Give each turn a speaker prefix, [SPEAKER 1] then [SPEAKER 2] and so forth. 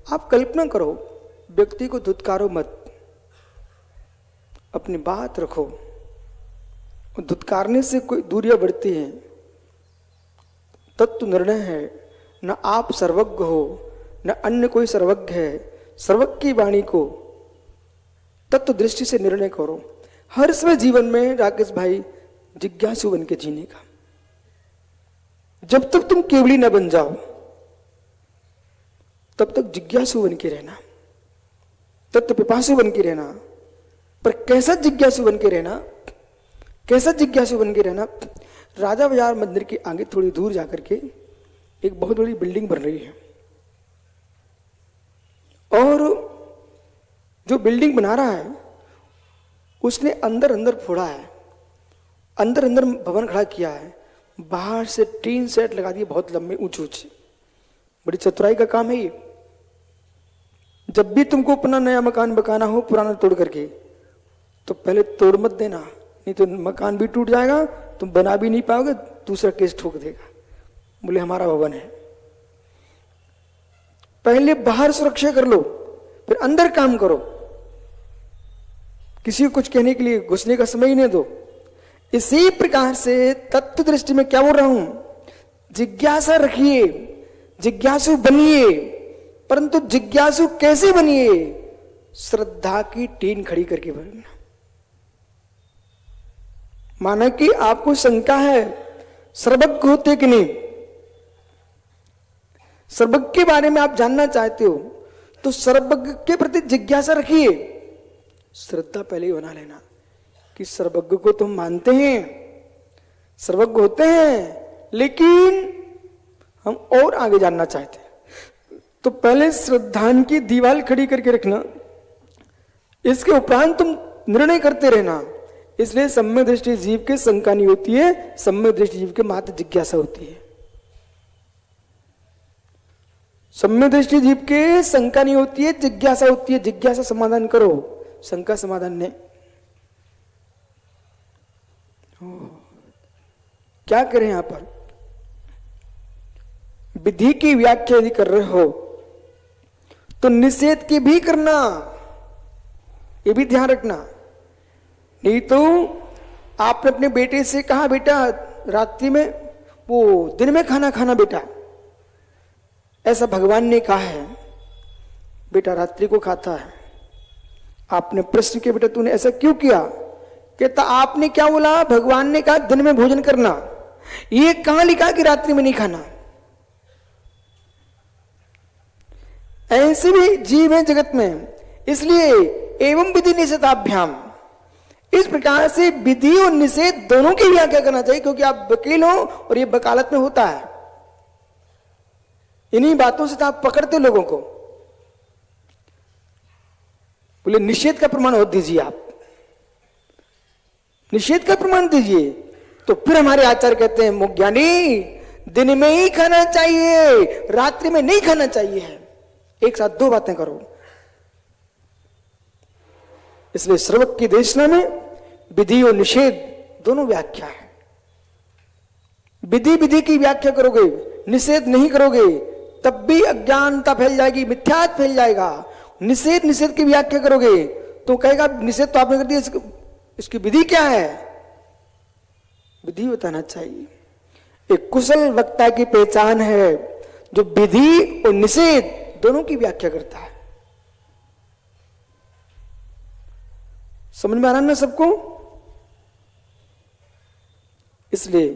[SPEAKER 1] आप कल्पना करो, व्यक्ति को धुतकारो मत, अपनी बात रखो। धुतकारने से कोई दूरियां बढ़ती हैं। तत्व निर्णय है, न आप सर्वज्ञ हो न अन्य कोई सर्वज्ञ है। सर्वज्ञ की वाणी को तत्व दृष्टि से निर्णय करो। हर समय जीवन में राकेश भाई जिज्ञासु बन के जीने का। जब तक तुम केवली न बन जाओ तब तक जिज्ञासु बन के रहना, तत्व पिपासु बन के रहना। पर कैसा जिज्ञासु बन के रहना, कैसा जिज्ञासु बन के रहना? राजा बाजार मंदिर के आगे थोड़ी दूर जाकर के एक बहुत बड़ी बिल्डिंग बन रही है, और जो बिल्डिंग बना रहा है उसने अंदर अंदर फोड़ा है, अंदर अंदर भवन खड़ा किया है, बाहर से टीन सेट लगा दिए बहुत लंबे ऊंचे ऊंचे। बड़ी चतुराई का काम है ये। जब भी तुमको अपना नया मकान बकाना हो पुराना तोड़ करके, तो पहले तोड़ मत देना, नहीं तो मकान भी टूट जाएगा, तुम बना भी नहीं पाओगे, दूसरा केस ठोक देगा, बोले हमारा भवन है। पहले बाहर सुरक्षा कर लो, फिर अंदर काम करो। किसी को कुछ कहने के लिए घुसने का समय ही नहीं दो। इसी प्रकार से तत्व दृष्टि में क्या बोल रहा हूं, जिज्ञासा रखिए, जिज्ञासु बनिए। परंतु जिज्ञासु कैसे बनिए? श्रद्धा की टीन खड़ी करके बनना। माना कि आपको शंका है सर्वज्ञ होते कि नहीं, सर्वज्ञ के बारे में आप जानना चाहते हो, तो सर्वज्ञ के प्रति जिज्ञासा रखिए। श्रद्धा पहले ही बना लेना कि सर्वज्ञ को तुम मानते हैं, सर्वज्ञ होते हैं, लेकिन हम और आगे जानना चाहते हैं। तो पहले श्रद्धान की दीवार खड़ी करके रखना, इसके उपरांत तुम निर्णय करते रहना। इसलिए सम्यक दृष्टि जीव के शंका नहीं होती है, सम्यक दृष्टि जीव के मात्र जिज्ञासा होती है। सम्यक दृष्टि जीव के शंका नहीं होती है, जिज्ञासा होती है। जिज्ञासा समाधान करो, शंका समाधान नहीं। क्या करें यहां पर? विधि की व्याख्या यदि कर रहे हो तो निषेध की भी करना, ये भी ध्यान रखना। नहीं तो आपने अपने बेटे से कहा बेटा रात्रि में वो दिन में खाना खाना बेटा, ऐसा भगवान ने कहा है, बेटा रात्रि को खाता है। आपने प्रश्न किया बेटा तूने ऐसा क्यों किया? कहता आपने क्या बोला? भगवान ने कहा दिन में भोजन करना, ये कहां लिखा कि रात्रि में नहीं खाना? ऐसे भी जीव है जगत में, इसलिए एवं विधि निषेधाभ्याम, इस प्रकार से विधि और निषेध दोनों की व्याख्या करना चाहिए। क्योंकि आप वकील हो और ये वकालत में होता है, इन्हीं बातों से तो आप पकड़ते लोगों को। बोले निषेध का प्रमाण और दीजिए, आप निषेध का प्रमाण दीजिए। तो फिर हमारे आचार्य कहते हैं मुज्ञानी दिन में ही खाना चाहिए, रात्रि में नहीं खाना चाहिए है। एक साथ दो बातें करो। इसलिए सर्वज्ञ की देशना में विधि और निषेध दोनों व्याख्या है। विधि विधि की व्याख्या करोगे, निषेध नहीं करोगे, तब भी अज्ञानता फैल जाएगी, मिथ्यात्व फैल जाएगा। निषेध निषेध की व्याख्या करोगे तो कहेगा निषेध तो आपने कर दिया, इसकी विधि क्या है? विधि बताना चाहिए। एक कुशल वक्ता की पहचान है जो विधि और निषेध दोनों की व्याख्या करता है। समझ में आ रहा है ना सबको? इसलिए